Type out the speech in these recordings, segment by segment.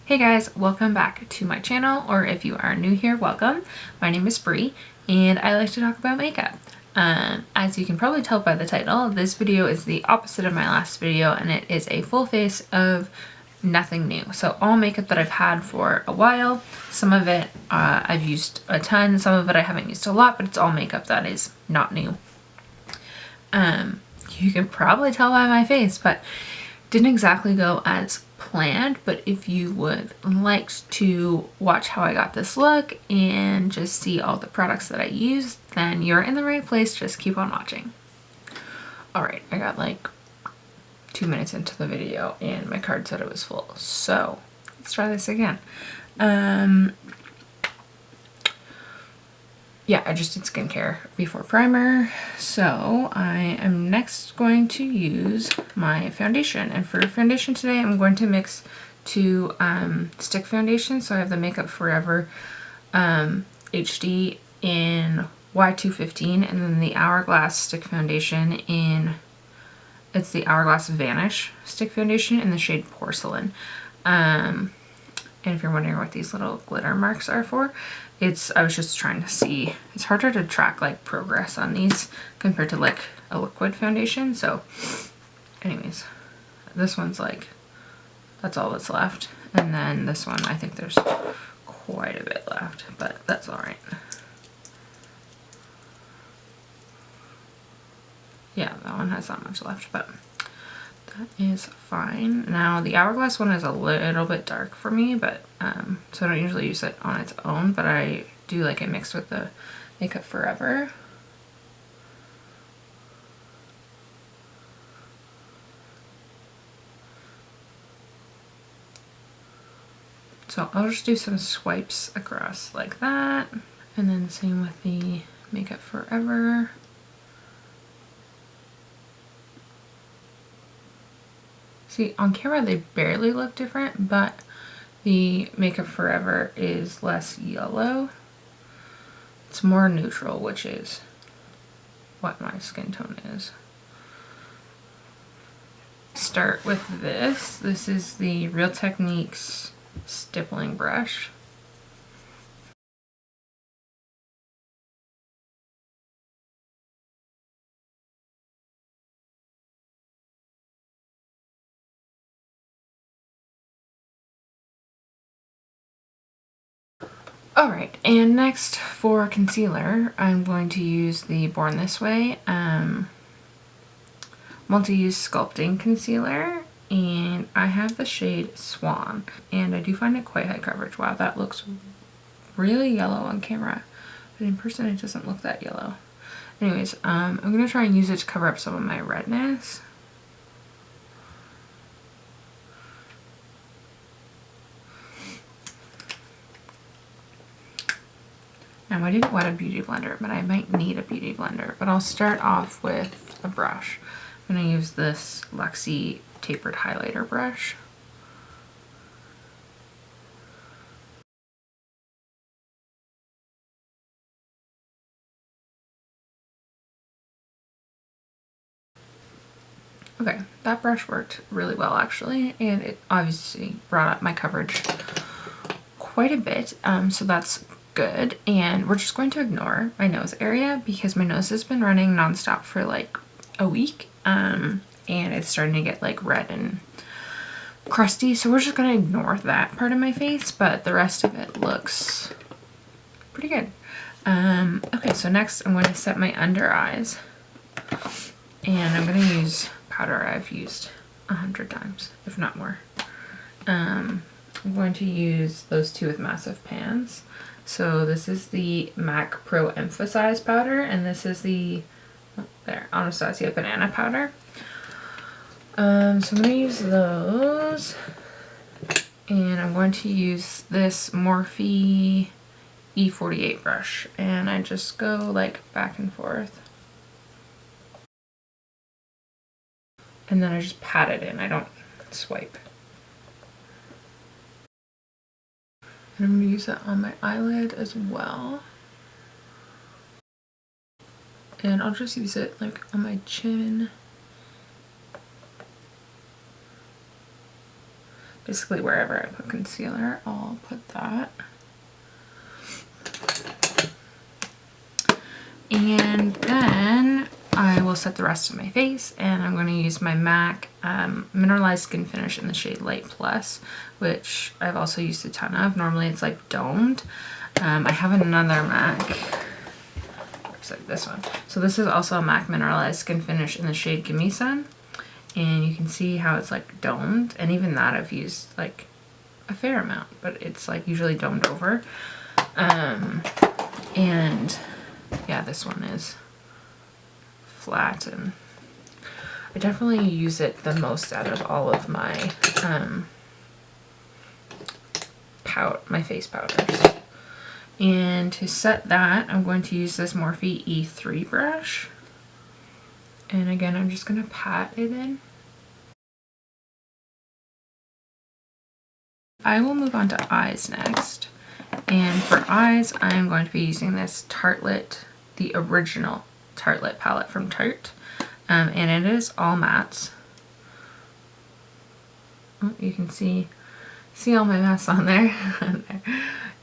Hey guys, welcome back to my channel, or if you are new here, welcome. My name is Bree, and I like to talk about makeup. As you can probably tell by the title, this video is the opposite of my last video, and it is a full face of nothing new. So all makeup that I've had for a while. Some of it I've used a ton, some of it I haven't used a lot, but it's all makeup that is not new. You can probably tell by my face, but didn't exactly go as planned. But if you would like to watch how I got this look and just see all the products that I used, then you're in the right place. Just keep on watching. Alright, I got like 2 minutes into the video and my card said it was full, so let's try this again. Yeah, I just did skincare before primer, so I am next going to use my foundation. And for foundation today, I'm going to mix two stick foundations. So I have the Makeup Forever HD in Y215, and then the Hourglass stick foundation in, it's the Hourglass Vanish stick foundation in the shade Porcelain. And if you're wondering what these little glitter marks are for, I was just trying to see, it's harder to track like progress on these compared to like a liquid foundation. So anyways, this one's like, that's all that's left. And then this one, I think there's quite a bit left, but that's all right. Yeah, that one has that much left, but that is fine. Now the Hourglass one is a little bit dark for me, but so I don't usually use it on its own, but I do like it mixed with the Makeup Forever. So I'll just do some swipes across like that, and then same with the Makeup Forever. See, on camera they barely look different, but the Makeup Forever is less yellow. It's more neutral, which is what my skin tone is. Start with this. This is the Real Techniques stippling brush. Alright, and next for concealer, I'm going to use the Born This Way multi-use sculpting concealer, and I have the shade Swan, and I do find it quite high coverage. Wow, that looks really yellow on camera, but in person it doesn't look that yellow. Anyways, I'm gonna try and use it to cover up some of my redness. Now I didn't wet a beauty blender, but I might need a beauty blender. But I'll start off with a brush. I'm going to use this Luxie tapered highlighter brush. Okay, that brush worked really well actually, and it obviously brought up my coverage quite a bit, so that's good. And we're just going to ignore my nose area because my nose has been running nonstop for like a week, and it's starting to get like red and crusty, so we're just gonna ignore that part of my face, but the rest of it looks pretty good. Okay, so next I'm going to set my under eyes, and I'm gonna use powder I've used 100 times, if not more. I'm going to use those two with massive pans. So this is the MAC Pro Emphasize powder, and this is the Anastasia Banana powder. So I'm going to use those, and I'm going to use this Morphe E48 brush, and I just go like back and forth. And then I just pat it in, I don't swipe. And I'm going to use that on my eyelid as well. And I'll just use it like on my chin. basically wherever I put concealer, I'll put that. And then I will set the rest of my face, and I'm going to use my MAC Mineralized Skin Finish in the shade Light Plus, which I've also used a ton of. Normally it's like domed. I have another MAC, looks like this one. So this is also a MAC Mineralized Skin Finish in the shade Gimme Sun, and you can see how it's like domed, and even that I've used like a fair amount, but it's like usually domed over. And yeah, this one is flat, and I definitely use it the most out of all of my my face powders. And to set that, I'm going to use this Morphe E3 brush, and again I'm just going to pat it in. I will move on to eyes next, and for eyes I'm going to be using this Tartelette, the original Tartelette palette from Tarte, and it is all mattes. Oh, you can see all my mattes on there.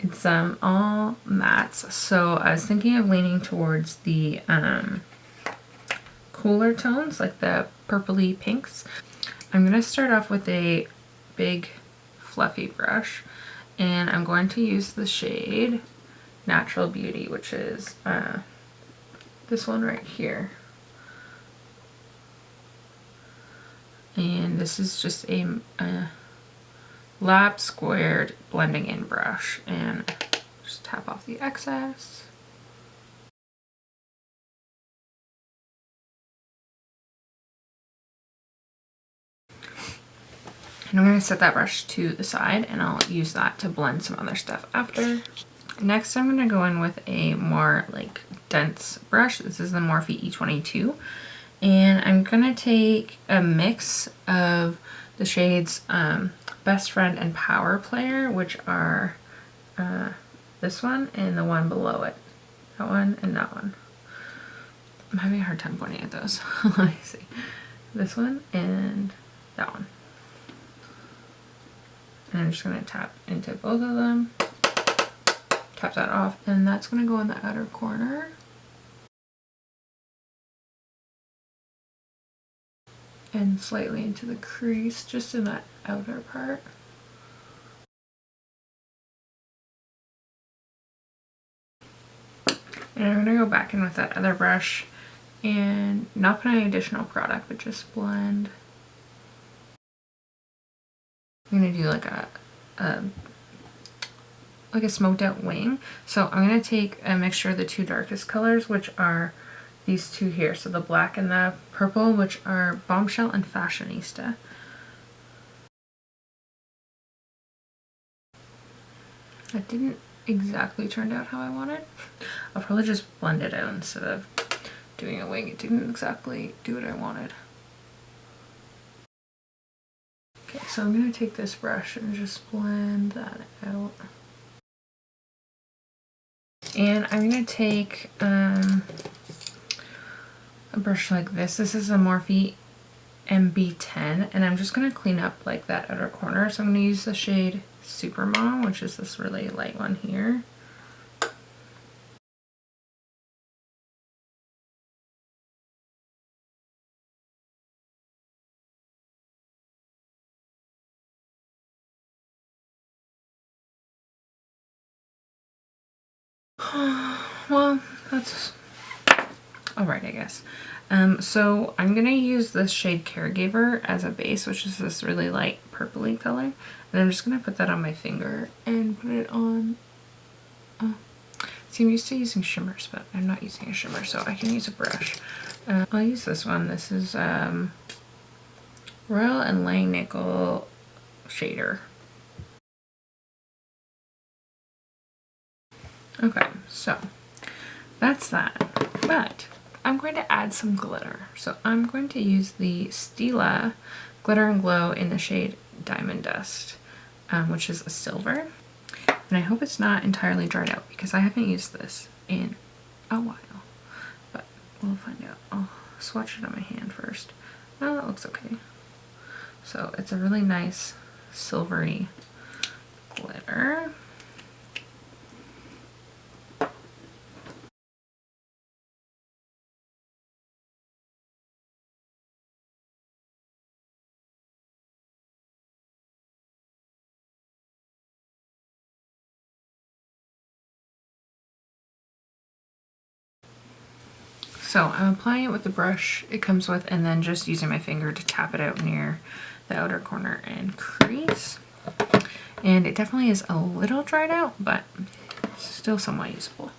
It's all mattes, so I was thinking of leaning towards the cooler tones, like the purpley pinks. I'm going to start off with a big fluffy brush, and I'm going to use the shade Natural Beauty, which is this one right here. And this is just a lap squared blending in brush, and just tap off the excess. And I'm going to set that brush to the side, and I'll use that to blend some other stuff after. Next I'm going to go in with a more like dense brush. This is the Morphe E22, and I'm going to take a mix of the shades Best Friend and Power Player, which are this one and the one below it. That one and that one. I'm having a hard time pointing at those. Let me see. This one and that one. And I'm just going to tap into both of them. Tap that off, and that's going to go in the outer corner. And slightly into the crease, just in that outer part. And I'm going to go back in with that other brush and not put any additional product, but just blend. I'm going to do like a smoked out wing. So I'm going to take a mixture of the two darkest colors, which are these two here. So the black and the purple, which are Bombshell and Fashionista. That didn't exactly turn out how I wanted. I'll probably just blend it out instead of doing a wing. It didn't exactly do what I wanted. Okay, so I'm going to take this brush and just blend that out. And I'm going to take a brush like this. This is a Morphe MB10, and I'm just going to clean up like that outer corner. So I'm going to use the shade Super Mom, which is this really light one here. Well, that's alright, I guess. So I'm gonna use this shade Caregiver as a base, which is this really light purpley color, and I'm just gonna put that on my finger and put it on. See, I'm used to using shimmers, but I'm not using a shimmer, so I can use a brush. I'll use this one. This is Royal and Langnickel shader. Okay, so that's that, but I'm going to add some glitter. So I'm going to use the Stila Glitter and Glow in the shade Diamond Dust, which is a silver. And I hope it's not entirely dried out because I haven't used this in a while, but we'll find out. I'll swatch it on my hand first. Oh, that looks okay. So it's a really nice silvery glitter. So I'm applying it with the brush it comes with, and then just using my finger to tap it out near the outer corner and crease. And it definitely is a little dried out, but still somewhat usable.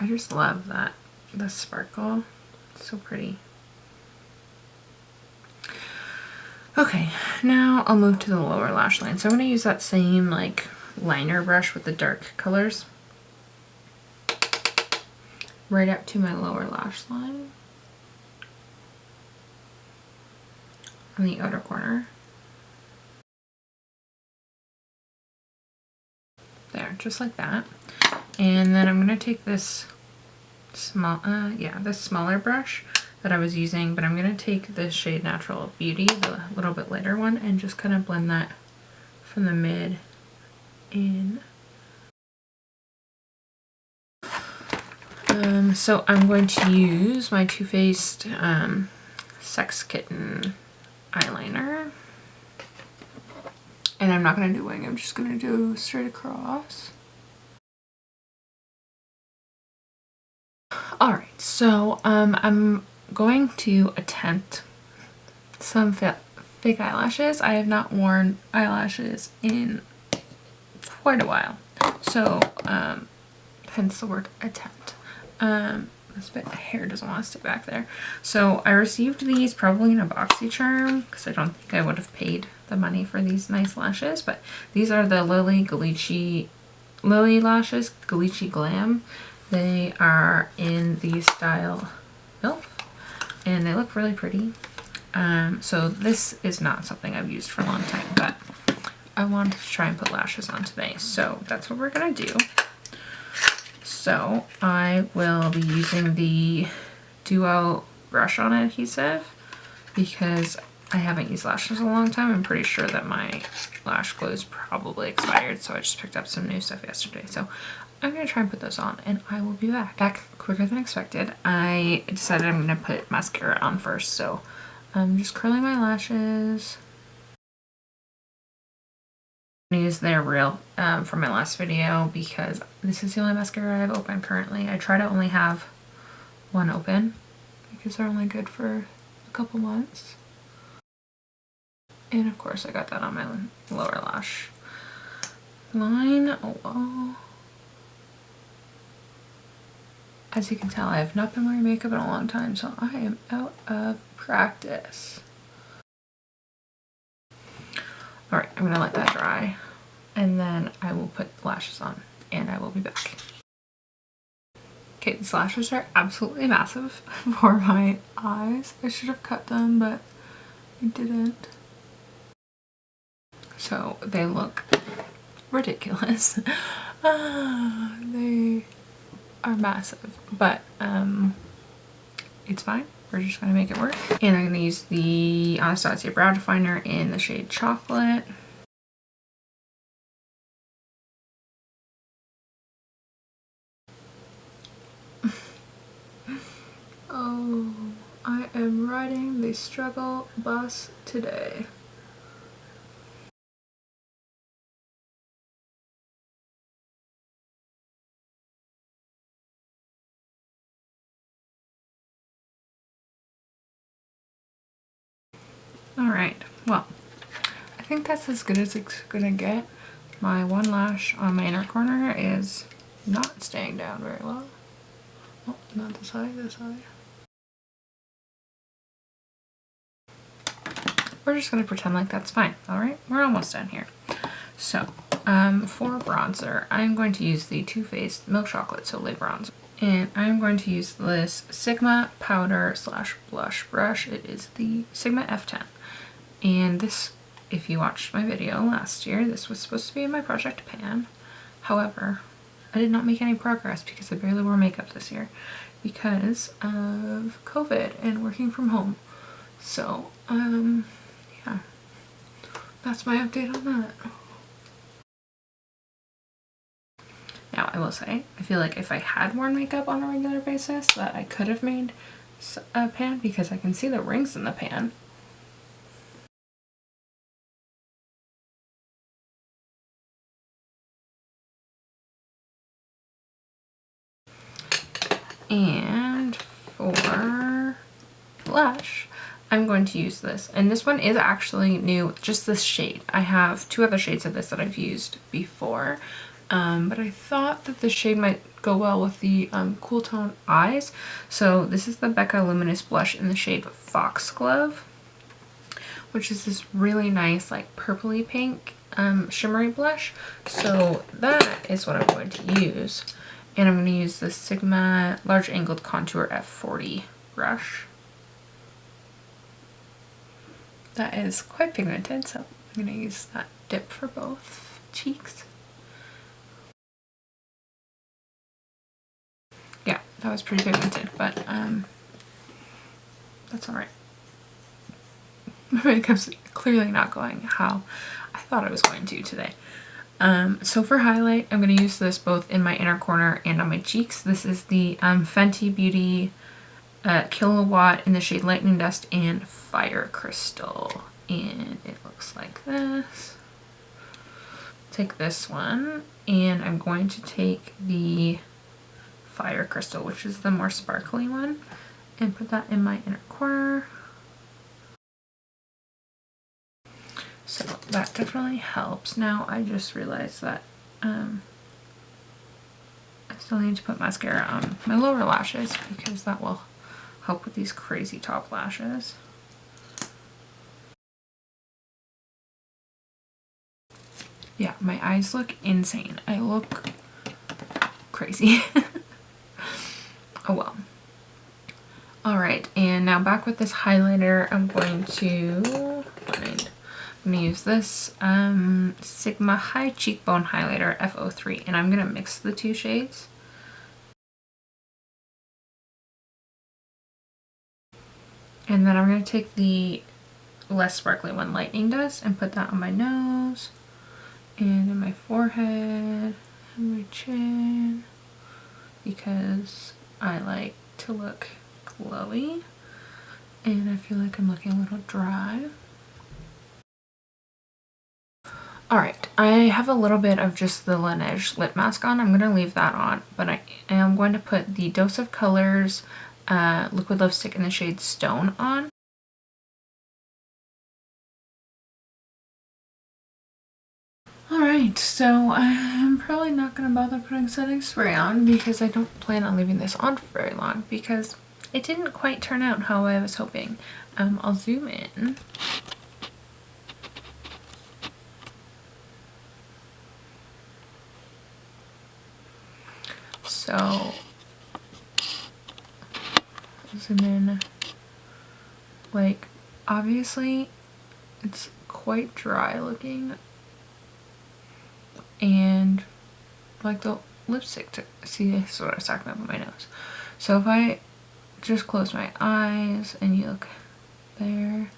I just love that, the sparkle. It's so pretty. Okay, now I'll move to the lower lash line. So I'm going to use that same like liner brush with the dark colors right up to my lower lash line on the outer corner. There, just like that. And then I'm going to take this this smaller brush that I was using, but I'm going to take the shade Natural Beauty, the little bit lighter one, and just kind of blend that from the mid in. So I'm going to use my Too Faced Sex Kitten eyeliner. And I'm not going to do wing, I'm just going to do straight across. Alright, so I'm going to attempt some fake eyelashes. I have not worn eyelashes in quite a while, so hence the word attempt. This bit of hair doesn't want to stay back there. So I received these probably in a BoxyCharm because I don't think I would have paid the money for these nice lashes, but these are the Lily lashes, Galici Glam. They are in the style MILF, and they look really pretty. So this is not something I've used for a long time, but I wanted to try and put lashes on today, so that's what we're gonna do. So I will be using the Duo brush on adhesive because I haven't used lashes in a long time. I'm pretty sure that my lash glue is probably expired, so I just picked up some new stuff yesterday. So I'm going to try and put those on, and I will be back quicker than expected. I decided I'm going to put mascara on first, so I'm just curling my lashes. I use their Real from my last video because this is the only mascara I have open currently. I try to only have one open because they're only good for a couple months. And of course I got that on my lower lash line. Oh. As you can tell, I have not been wearing makeup in a long time, so I am out of practice. Alright, I'm gonna let that dry, and then I will put lashes on, and I will be back. Okay, these lashes are absolutely massive for my eyes. I should have cut them, but I didn't. So they look ridiculous. They are massive, but it's fine. We're just gonna make it work. And I'm gonna use the Anastasia Brow Definer in the shade Chocolate. Oh, I am riding the struggle bus today. Alright, well, I think that's as good as it's gonna get. My one lash on my inner corner is not staying down very well. Oh, not this side, this side. We're just gonna pretend like that's fine, alright? We're almost done here. So, for bronzer, I'm going to use the Too Faced Milk Chocolate Soleil Bronzer. And I'm going to use this Sigma powder / blush brush. It is the Sigma F10. And this, if you watched my video last year, this was supposed to be in my project pan. However, I did not make any progress because I barely wore makeup this year. because of COVID and working from home. So, yeah, that's my update on that. Now, I will say, I feel like if I had worn makeup on a regular basis, that I could have made a pan, because I can see the rings in the pan. And for blush, I'm going to use this, and this one is actually new, just this shade. I have 2 other shades of this that I've used before, but I thought that this shade might go well with the cool tone eyes. So this is the Becca Luminous Blush in the shade Foxglove, which is this really nice like purpley pink shimmery blush. So that is what I'm going to use. And I'm going to use the Sigma Large Angled Contour F40 brush. That is quite pigmented, so I'm going to use that dip for both cheeks. Yeah, that was pretty pigmented, but that's alright. My makeup's clearly not going how I thought it was going to today. So for highlight, I'm going to use this both in my inner corner and on my cheeks. This is the Fenty Beauty Kilowatt in the shade Lightning Dust and Fire Crystal. And it looks like this. Take this one, and I'm going to take the Fire Crystal, which is the more sparkly one, and put that in my inner corner. So that definitely helps. Now I just realized that I still need to put mascara on my lower lashes, because that will help with these crazy top lashes. Yeah, my eyes look insane. I look crazy. Oh well. Alright, and now back with this highlighter, I'm going to use this Sigma High Cheekbone Highlighter F03, and I'm going to mix the 2 shades. And then I'm going to take the less sparkly one, Lightning Dust, and put that on my nose, and in my forehead, and my chin, because I like to look glowy, and I feel like I'm looking a little dry. Alright, I have a little bit of just the Laneige lip mask on. I'm going to leave that on, but I am going to put the Dose of Colors liquid lipstick in the shade Stone on. Alright, so I'm probably not going to bother putting setting spray on, because I don't plan on leaving this on for very long, because it didn't quite turn out how I was hoping. I'll zoom in. So, zoom in, like, obviously it's quite dry looking, and like the lipstick to see, this is what I was talking about with my nose. So if I just close my eyes and you look there,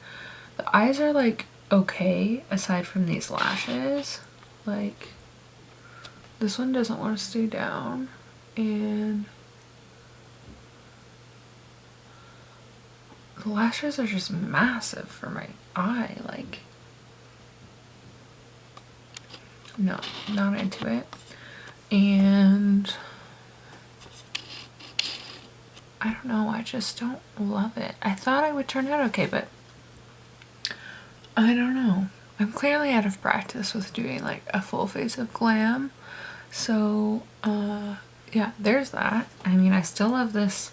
the eyes are like okay aside from these lashes. Like this one doesn't want to stay down, and the lashes are just massive for my eye. Like, no, not into it. And I don't know, I just don't love it. I thought I would turn out okay, but I don't know. I'm clearly out of practice with doing like a full face of glam. So, yeah, there's that. I mean, I still love this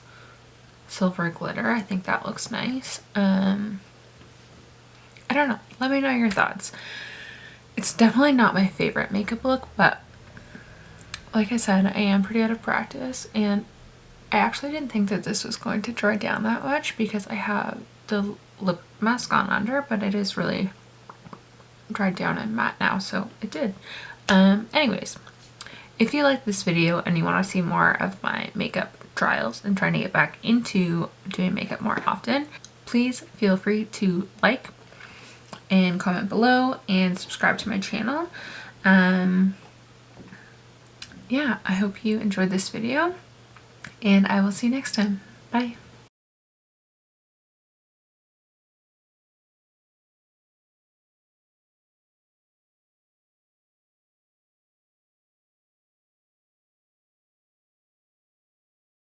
silver glitter. I think that looks nice. I don't know. Let me know your thoughts. It's definitely not my favorite makeup look, but like I said, I am pretty out of practice, and I actually didn't think that this was going to dry down that much because I have the lip mask on under, but it is really dried down and matte now, so it did. Anyways, if you like this video and you want to see more of my makeup trials and trying to get back into doing makeup more often, please feel free to like and comment below and subscribe to my channel. Yeah, I hope you enjoyed this video, and I will see you next time. Bye.